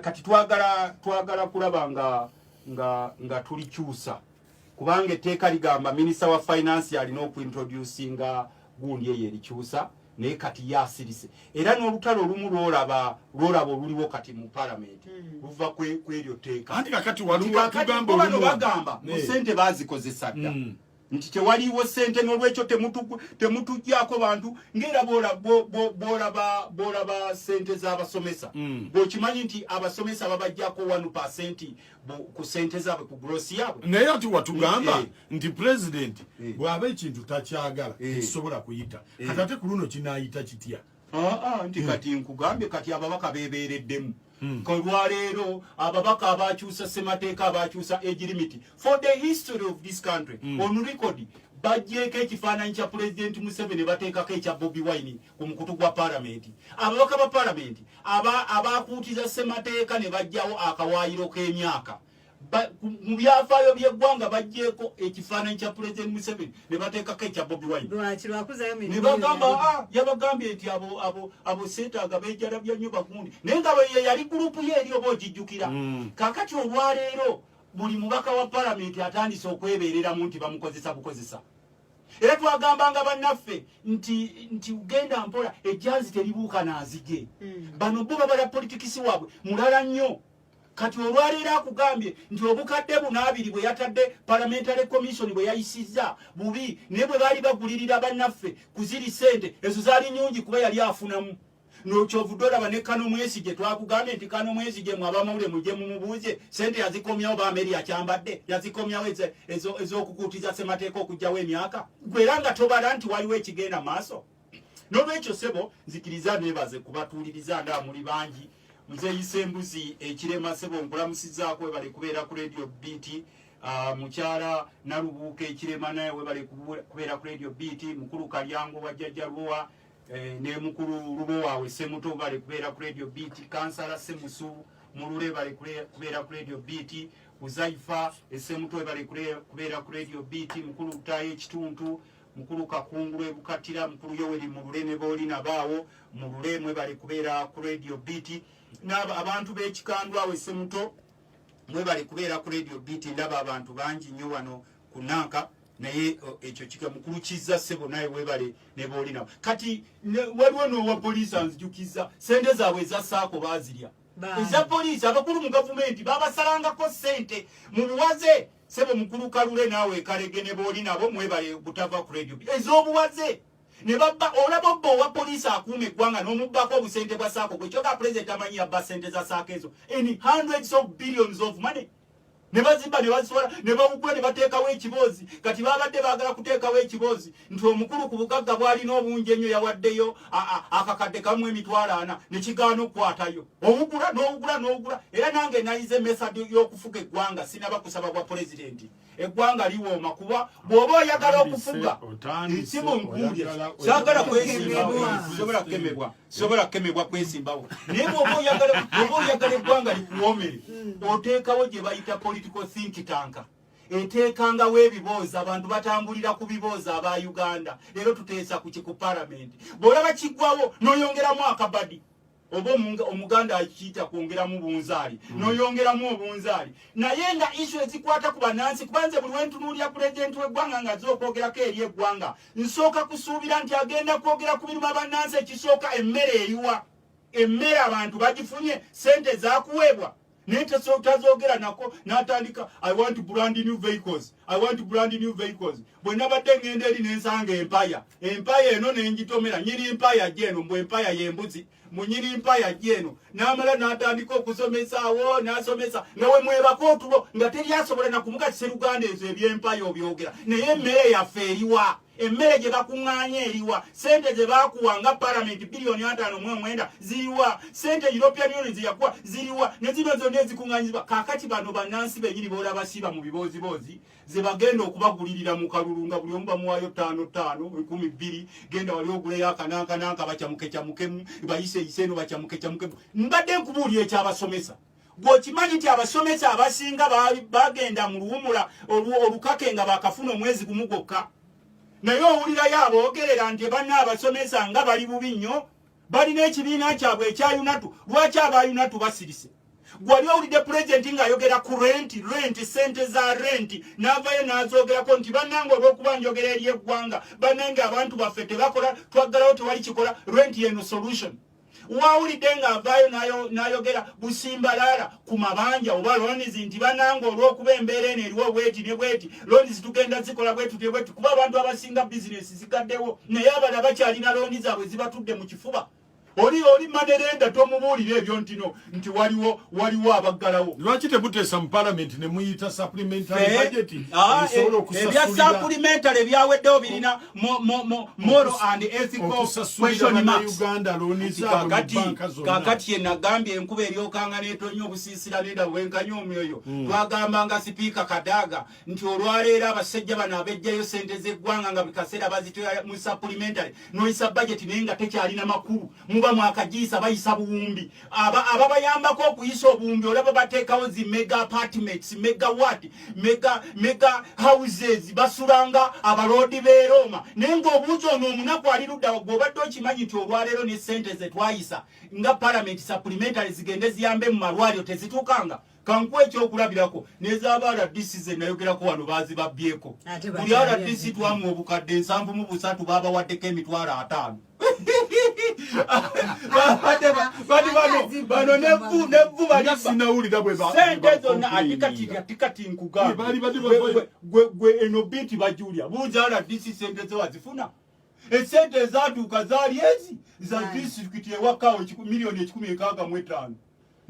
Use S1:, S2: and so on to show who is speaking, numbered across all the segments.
S1: kati twagala kulaba nga tulikyusa kubanga etteeka ligamba minisita wa finance alina okuintroducinga gundi eyo erikyusa naye kati yasirise era n'olutalo olumu lwolaba oluliwo kati mu parliament luva kw'eryo tteeka
S2: anti kakati waliwo tugamba olumu
S1: bagamba mu ssente bazikozesa dda nti tewaliwo ssente n'olwekyo temutujjako bantu ng'era bw'olaba ssente z'abasomesa bw'okimanyi nti abasomesa babajjako 1% ku ssente zaabwe ku gross yaabwe
S2: naye ati watugamba nti pulezidenti bw'aba ekintu takyagala ekisobola kuyita kati ate ku luno kinaayita kitya
S1: nti kati nkugambye kati ababaka beebeereddemu kolwaleero ababaka abakyusa ssemateeka abakyusa age limit for the history of this country on record bajjeeko ekifaananyi kya pulezidenti Museveni bateekako ekya Bobi Wine ku mukutu gwa paalamenti ababaka ba paalamenti abakuutiza ssemateeka ne bajjawo akawaayiro k'emyaka mu byafaayo by'eggwanga bajjeeko ekifaananyi kya pulezidenti Museveni ne bateekako ekya Bobi Wine ne bagamba yabagambye nti abo seetaaga beejalabya nnyo bagundi naye nga ye yali gurupu ye eri oba ogijjukira kaakati olwaleero buli mubaka wa paalamenti atandise okwebeereramu nti bamukozesa bukozesa era twagambanga bannaffe nti ugenda mpola ejjanzi teribuuka naazige bano bo babala politikisi waabwe mulala nnyo kati olwaleero akugambye nti obukadde bunaabiri bwe yatadde parliamentary commission bwe yayisizza bubi naye bwe baali bagulirira bannaffe kuziri ssente ezo zaali nnyungi kuba yali afunamu nokyovudde olaba ne Kano Mwesige twakugambye nti Kano Mwesige mwabamawule mujje mumubuuze ssente yazikomyawo baameri akyambadde yazikomyawo ez'okukuutiza ssemateeka okugjawo emyaka gwera nga tobala nti waliwo ekigenda maaso n'olwekyo ssebo nzikiriza neebaze kubatuuliriza nga muli bangi Nze Embuzi ekirema ssebo nkulamusizaako webale kubeera ku radio BT mukyala Nalubuuka ekirema naye webale kubeera ku radio BT mukulu Kalyango wajjajja Lwowa ne mukulu Lubo waawe Semuto bale kubeera ku radio BT kansala Semusu mulule bale kubeera ku radio BT Uzaifa Semuto bale kubeera ku radio BT mukulu Utaye Kituntu mukulu Kakungulu Ebukatira mukulu Yoweri mulule ne booli nabaawo mulule mwe bale kubeera ku radio BT n'aba abantu b'ekikandwa we Semuto mwe bale kubeera ku radio BT ndaba abantu bangi nnyo wano ku Nanka naye ekyo kika mukulu kizza ssebo naye webale ne booli nabo kati waliwo n'owa poliisi anzijukiza ssente zaabwe ezassaako baazirya eza poliisi abakulu mu gavumenti babasalangako ssente mu buwaze ssebo mukulu Kalule naawe Kalege ne booli nabo mwebale butava ku radio ez'obuwaze ne babba olaba obba owa poliisi akuuma eggwanga n'omubbako obusente bwa saako gwe kyoka pulezidenti amanyi yabba ssente za saako ezo in hundreds of billions of money ne bazimba ne bazisobola ne bawugula ne bateekawo ekiboozi kati babadde baagala kuteekawo ekiboozi nti omukulu ku bugagga bw'alina obungi ennyo yawaddeyo akakadde kamu emitwalo 4 ne kigaana okukwatayo owugula era nange nayize method y'okufuga eggwanga sinaba kusaba bwa pulezidenti eggwanga liwooma kuba bw'oba oyagala okufuga si bunkuulye saagala kwesimbawo sobola kukemebwa kwesimbawo naye bw'oba oyagala eggwanga likuwoomere oteekawo gye bayita political think tank eteekangawo ebiboozi abantu batambulira ku biboozi aba Uganda leero tuteesa ku parliament bw'olaba kiggwawo n'oyongeramu akabadi oba omuganda akiyita kwongeramu bunzaali n'oyongeramu obunzaali naye nga issue ezikwata ku bannansi kubanze buli wentunuulira pulezidenti w'eggwanga nga z'okwogerako eri eggwanga nsooka kusuubira nti agenda kwogera ku biruma bannansi ekisooka emmere eriwa emmere abantu bagifunye ssente zaakuweebwa naye tazogera nako n'atandika I want brand new vehicles bwe nabadde ngenda eri n'ensanga empaya eno n'engitomera nyiri empaya gyeno mbwe empaya y'embuzi munyiri empaya gyeno n'amala n'atandika okusomesaawo n'asomesa nga we mwebako otulo nga teri asobola nakumuga kiseruganda ezo ebyempaya obyogera naye emmere yaffe eriwa emmere gye bakuŋŋaanya eriwa ssente ze baakuwa nga palamenti bilioni 5.9 ziriwa ssente European Union ze yakuwa ziriwa ne zino zonna ezikuŋŋaanyizibwa kaakati bano bannansi bennyini boolaba siba mu biboozibozi ze bagenda okubagulirira mu kalulu nga buli omu bamuwaayo 5,2 genda wali oguleyo akanankananka bakyamukemu bayiseyise eno bakyamukemu mbadde nkubuulira ekyabasomesa gwokimanyi nti abasomesa abasinga bagenda mu luwumula olukake nga bakafuna omwezi gumu gwokka naye owulirayo aboogerera nti banna abasomesa nga bali bubi nnyo balina ekibiina kyabwe ekya UNATU lwaki aba UNATU basirise gwali owulidde pulezidenti ng'ayogera ku renti sente za renti n'avayo n'azoogerako nti bannange olw'okuba njogera eri eggwanga bannange abantu baffe tebakola twaggalawo tewali kikola renti yeno solution wawulidde ng'avaayo n'ayogera busimbalaala ku mabanja oba lonizi nti bannange olw'okuba embeera eno eriwo bweti ne bweti lonizi tugenda zikola bwetu ne bwetu kuba abantu abasinga bizinesi zigaddewo naye abala bakyalina looni zaabwe zibatudde mu kifuba oli maderenda tomubuulira ebyo ntino nti waliwo abaggalawo
S2: lwaki temuteesa mu parliament ne muyita supplementary budget
S1: ebya supplementary byaweddewo birina moral and ethical question marks kakati yenagambye enkuba eryokanga n'etonya obusiisira nenda bwenkanya omyoyo twagambanga sipiika Kadaga nti olwaleero abasajja bano abejjayo sente z'eggwanga nga bikaseera bazitoya mu supplementary noyisa budget naye nga tekyalina makulu muba mwakagiisa bayisa buwumbi ababayambako okuyisa obuwumbi olaba bateekawo zi mega apartments mega houses basulanga abaloodi b'e Roma naye ng'obuuza ono omunaku ali ludda gw'obadde okimanyi nti olwaleero ne sente ze twayisa nga parliament supplementary zigende ziyambe mu malwaliro tezituukanga kankuwa ekyokulabirako n'ezaaba RDC ze nayogerako wano baazibabbyeko buli RDC twamu obukadde 73 baabawaddeko emitwalo 5 bano nevu
S2: sinawulira
S1: sente zonna atikati nkugambegwe eno binti bajulya buuza RDC sente ze wazifuna esente ezatuuka zaali ezi za disitulikiti ewakawo miliyoni 165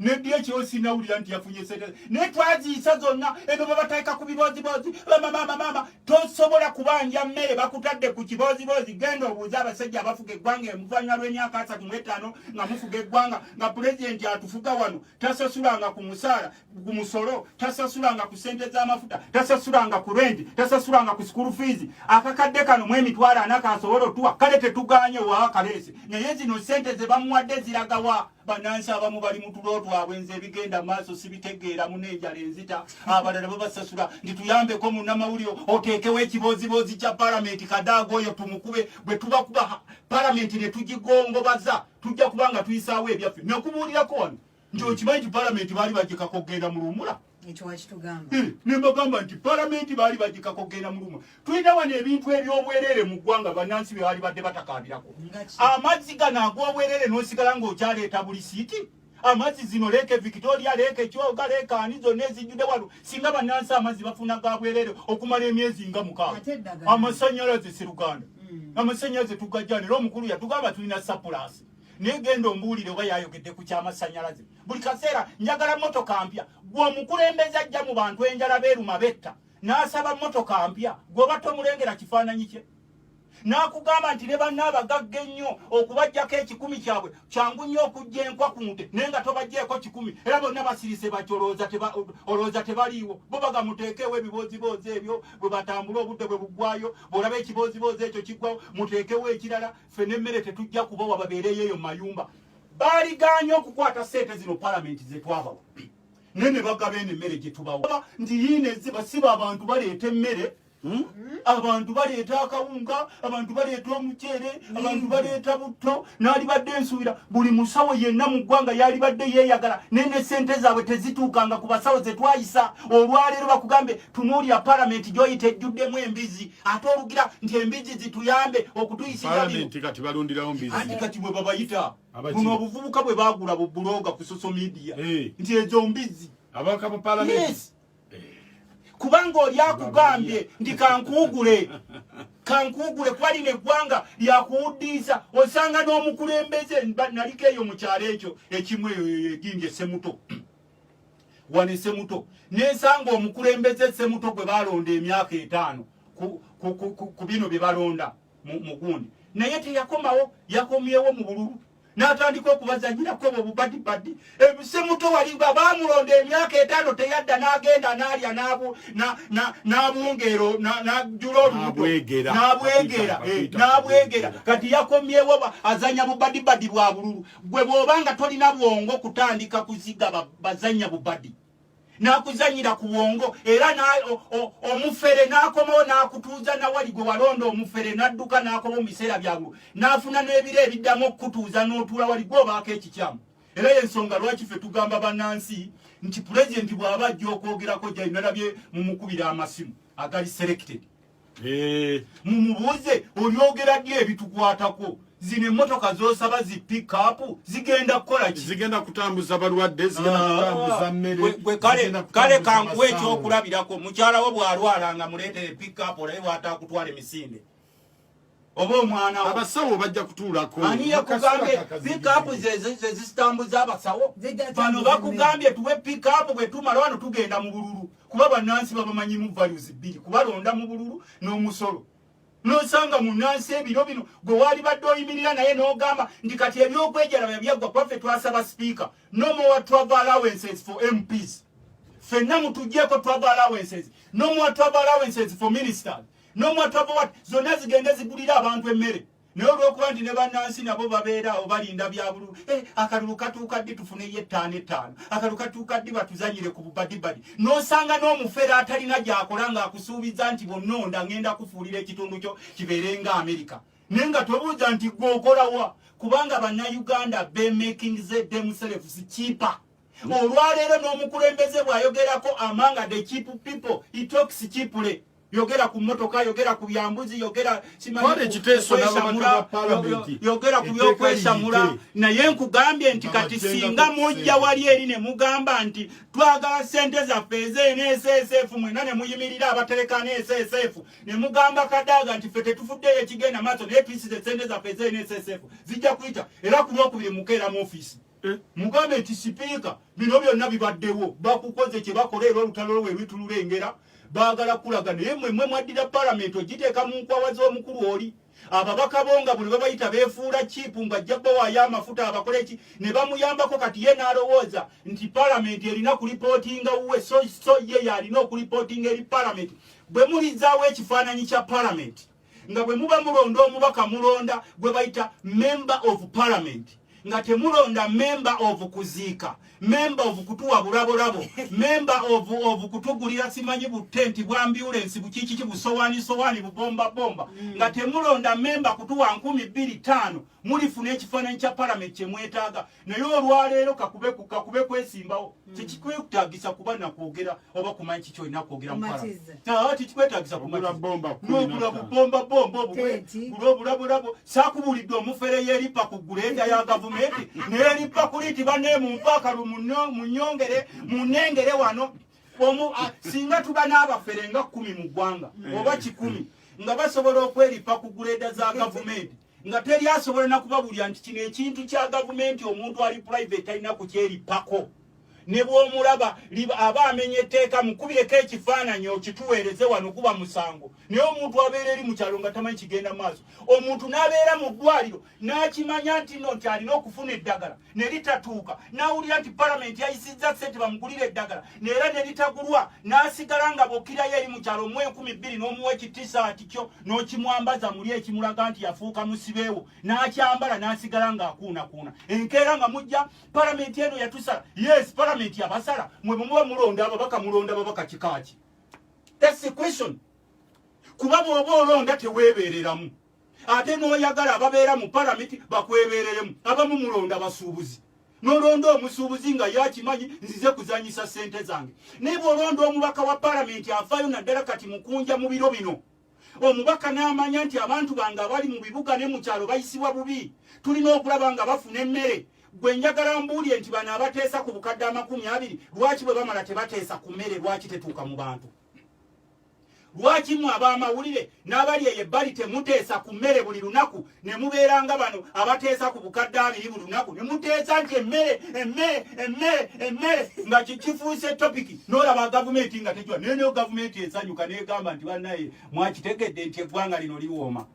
S1: nebyo ekyo sinawulira nti yafunye sente naye twaziisa zonna ebyo babateeka ku bibozibozi mama tosobola kubanja mmere bakutadde ku kibozibozi genda obuuza abasajja abafuga eggwanga emuvanywa lw'emyaka 35 nga mufuga eggwanga nga pulezidenti atufuga wano tasasulanga ku musaala ku musolo tasasulanga ku sente z'amafuta tasasulanga ku renti tasasulanga ku school fees akakadde kano mu emitwalo 4 kasobola otuwa kale tetuganye wa kalesi naye zino sente ze bamuwadde ziragawa banansi abamu bali mu tulo twabwe nze ebigenda maaso sibitegeera munenjala enzita abalala babasasula nti tuyambeko munnamawulire oteekewo ekibozibozi kya palamenti Kadaga oyo tumukube bwe tubakuba palamenti ne tugigongobaza tujja kubanga tuyisaawo ebyaffe nakubuulirako wano nti okimanyi nti palamenti baali bagikako okgenda mu luwumula nembagamba nti palamenti baali bagikako okgenda mu luwumula tulina wano ebintu ebyobwerere mu ggwanga bannansi bye baali badde batakabirako amazzi gano ag'obwerere n'osigala ng'okyaleeta buli siiti amazzi zino leeka Victoria leeka Kyoga leeka ani zonna ezijjudde wano singa bannansi amazzi bafuna ga bwerere okumala emyezi nga 6 amasannyalaze seruganda amasannyalaze tugajjanira omukulu yatugamba tulina surplus negenda ombuulire oba yayogedde ku kyamasannyalaze buli kaseera njagala motoka mpya gw'omukulembeze ajja mu bantu enjala beeruma betta n'asaba motoka mpya gw'oba tomulengera kifaananyi kye n'akugamba nti ne bannaabagagga ennyo okubajjako 10 kyabwe kyangu nnyo okujja enkwa ku nte naye nga tobajjeeko 10 era bonna basirise olowooza tebaliiwo bo bagamuteekeewo ebibozibozi ebyo bwe batambula obudde bwe buggwayo bw'olaba ekibozibozi ekyo kiggwawo muteekewo ekirala ffe n'emmere tetujja kubawa babeereyo eyo mu mayumba baaliganye okukwata sente zino palamenti ze twabawa naye ne bagaba eno emmere gye tubawa nti yiinezi basiba abantu baleeta emmere abantu baleeta akawunga abantu baleeta omuceere abantu baleeta butto n'alibadde ensuubira buli musawo yenna mu ggwanga yalibadde yeeyagala naye ne sente zaabwe tezituukanga ku basawo ze twayisa olwaleero bakugambe tunuulira palamenti gy'oyita ejjuddemu embizi ate olugira nti embizi zituyambe okutuyisira anti kati bwe babayita buno obuvubuka bwe baagula bubuloga ku social media nti ezo mbizi
S2: abaka ba palamenti
S1: kubanga oli akugambye nti kankugule kwali neggwanga lyakuwuddiisa osanga n'omukulembeze naliko eyo mu kyalo ekyo ekimu egindi esemuto wane semuto nensanga omukulembeze semuto gwe balonda emyaka 5 ku bino bye balonda mu gundi naye teyakomawo yakomyewo mu bululu n'atandika okubazanyirako obwo bubadibadi semuto walinga baamulonda emyaka 5 teyadda n'agenda n'alya n'abungeero n'ajjula olubuto n'abwegera kati yakomyewo azanya bubadibadi bwa bululu gwe bw'obanga tolina bwongo kutandika kuziga bazanya bubadi nakuzanyira ku bwongo era omufere n'akomawo n'akutuuza nawali gwe walonda omufere n'adduka n'akoma mu biseera byangu n'afuna n'ebiro ebiddamu okukutuuza n'otuula wali gwe obaako ekikyamu era yensonga lwaki ffe tugamba bannansi nti pulezidenti bw'aba ajja okwogerako gya nalabye mumukubira amasimu agali selected mumubuuze olyogera ddi ebitukwatako zino emmotoka z'osaba zi pick up zigenda kukola ki
S2: zigenda kutambuza balwadde zigenda kutambuza mmere
S1: kale kankuwa ekyokulabirako mukyala wo bw'alwala nga muleetere pick up olabe bw'atakutwala emisinde oba omwana
S2: abasawo bajja kutuulako
S1: ani yakugambye pick up zezitambuza abasawo bano bakugambye tuwe pick up bwe tumala wano tugenda mu bululu kuba bannansi babamanyimu values bbiri kubalonda mu bululu n'omusolo nosanga munansi ebiro bino gwe wali badde oyimirira naye n'ogamba ndi kati ebyokwejaraba byaggwa kwaffe twasaba speaker no more travel allowances for MPs ffenna mutuggyeko travel allowances no more travel allowances for ministers no more travel what zonna zigende zigulira abantu emmere naye olw'okuba nti ne bannansi nabo babeeraawo balinda bya bululu akalulu katuuka ddi tufuneyo ettaano ettaano akalulu katuuka ddi batuzanyire ku bubadibadi n'osanga n'omufere atalina gy'akola ng'akusuubiza nti bonnonda ngenda kufuulira ekitundu kyo kibeere nga Amerika naye nga tobuuza nti gwe okolawa kubanga bannayuganda bemaking themselves cheaper olwaleero n'omukulembeze bw'ayogerako amanga the cheap people he talks cheaply yogera ku motoka yogera ku byambuzi yogera yogera ku byokwesamula naye nkugambye nti kati singa mujja wali eri ne mugamba nti twagala sente zaffe ez'NSSF mwena ne muyimirira abatereka NSSF ne mugamba Kadaga nti ffe tetufuddeyo ekigenda maaso naye tuyisize sente zaffe ez'NSSF zijja kuyita era ku lwokubiri mukeera mu ofiisi mugambe nti sipiika bino byonna bibaddewo bakukoze kye bakola era olutalo lwe lwitululengera bagala kulaga naye mmwe mwaddira palamenti ogiteeka mu nkwawa z'omukulu oli ababaka bonga buli babayita beefuula chipu ng'ajja bawaayo amafuta abakole ki ne bamuyambako kati ye n'alowooza nti palamenti erina kulipootinga wuwe so ye yalina okulipootinga eri palamenti bwe mulizaawo ekifaananyi kya palamenti nga bwe muba mulonda omubaka mulonda gwe bayita member of parliament nga temulonda member of kuziika member of kutuwa bulabolabo member of kutugulira simanyi butenti bwa ambulance bukiki busowani bubomba nga temulonda member kutuwa 225 mulifuna ekifaananyi kya parliament kyemwetaaga naye olwaleero kakube kwesimbawo tekikwetagisa kuba nakwogera oba kumanyi kiki olina kwogera tekikwetagisa kumagula bomba obulabulabo saakubulidde omufere yeeripa ku gulenda ya gavumenti neeripa kuliti banne mu mpaaka munyongere munengere wano singa tuba n'abafere nga 10 mu ggwanga oba 100 nga basobola okweripa ku gulenda za gavumenti nga teri asobola nakubabulya nti kino ekintu kya gavumenti omuntu ali private alina kukyeripako ne bw'omulaba aba amenye etteeka mukubireko ekifaananyi okituweereze wano kuba musango naye omuntu abeera eri mu kyalo nga tamanyi kigenda maaso omuntu n'abeera mu ddwaliro n'akimanya nti no nti alina okufuna eddagala ne litatuuka n'awulira nti palamenti yayisizza sente bamugulira eddagala neera ne litagulwa n'asigala nga bw'okkirayo eri mu kyalo omuwa 12 n'omuwa ekitisaati kyo n'okimwambaza muli ekimulaga nti yafuuka musibeewo n'akyambala n'asigala ng'akuunakuuna enkeera nga mujja palamenti eno yatusala yes palamenti abasala mwe muba mulonda ababaka kikaaki that's the question kuba bw'oba olonda teweebeereramu ate n'oyagala ababeera mu palamenti bakwebeereremu abamu mulonda basuubuzi n'olonda omusuubuzi nga yakimanyi nzize kuzanyisa ssente zange naye bw'olonda omubaka wa palamenti afaayo naddala kati mukunja mu biro bino omubaka n'amanya nti abantu bange abali mu bibuga ne mu kyalo bayisibwa bubi tulina okulaba nga bafuna emmere gwe njagala mbuulye nti bano abateesa ku bukadde 20 lwaki bwe bamala tebateesa ku mmere lwaki tetuuka mu bantu lwaki mwe ab'amawulire n'abali eyo ebbali temuteesa ku mmere buli lunaku ne mubeeranga bano abateesa ku bukadde 20 buli lunaku ne muteesa nti emmere nga kifuuse topiki n'olaba gavumenti nga tejwa naye neyo gavumenti esanyuka n'egamba nti bannaye mwakitegedde nti eggwanga lino liwooma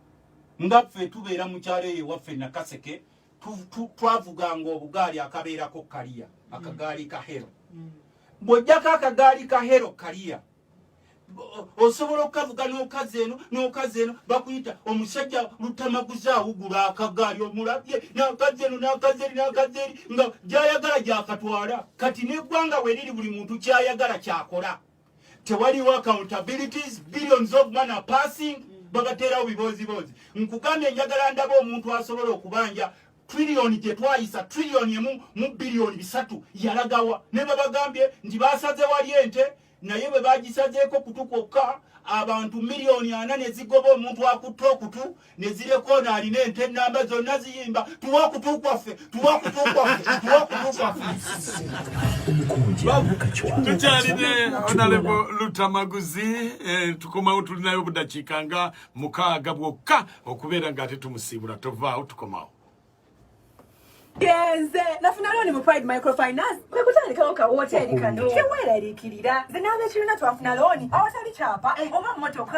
S1: nga ffe tubeera mu kyalo eyo ewaffe Nakaseke twavuganga obugaali akabeerako kaliya akagaali ka hero bw'ojjako akagaali ka hero kaliya osobola okukavuga n'okazi eno bakuyita omusajja lutamaguzi awugula akagaali omulabye n'akazi eno n'akazi eri nga gy'ayagala gy'akatwala kati n'eggwanga we liri buli muntu ky'ayagala ky'akola tewaliwo accountabilities billions of money passing bagateerawo biboozibozi nkugambye njagala ndaba omuntu asobola okubanja trillioni tetwayisa trillioni mu bilioni 3 yalagawa ne babagambye ndi basaze wali ente naye bwe bagisazeeko kutukoka abantu milioni 4 nezigoba omuntu akutokutu nezireko alina ente namba zonna ziyimba tuwakutukwaffe
S2: tukyalire Honorable Lutamaguzi tukomawo tulinayo budakiika nga 6 bwokka okubeera nga ate tumusiibula tovaawo tukomawo.
S3: Yenze nafuna loni mu Pride Microfinance kwe kutandikawo ka hoteli kano keweraliikirira nze n'abeekibiina twafuna loni awatali kyapa oba mmotoka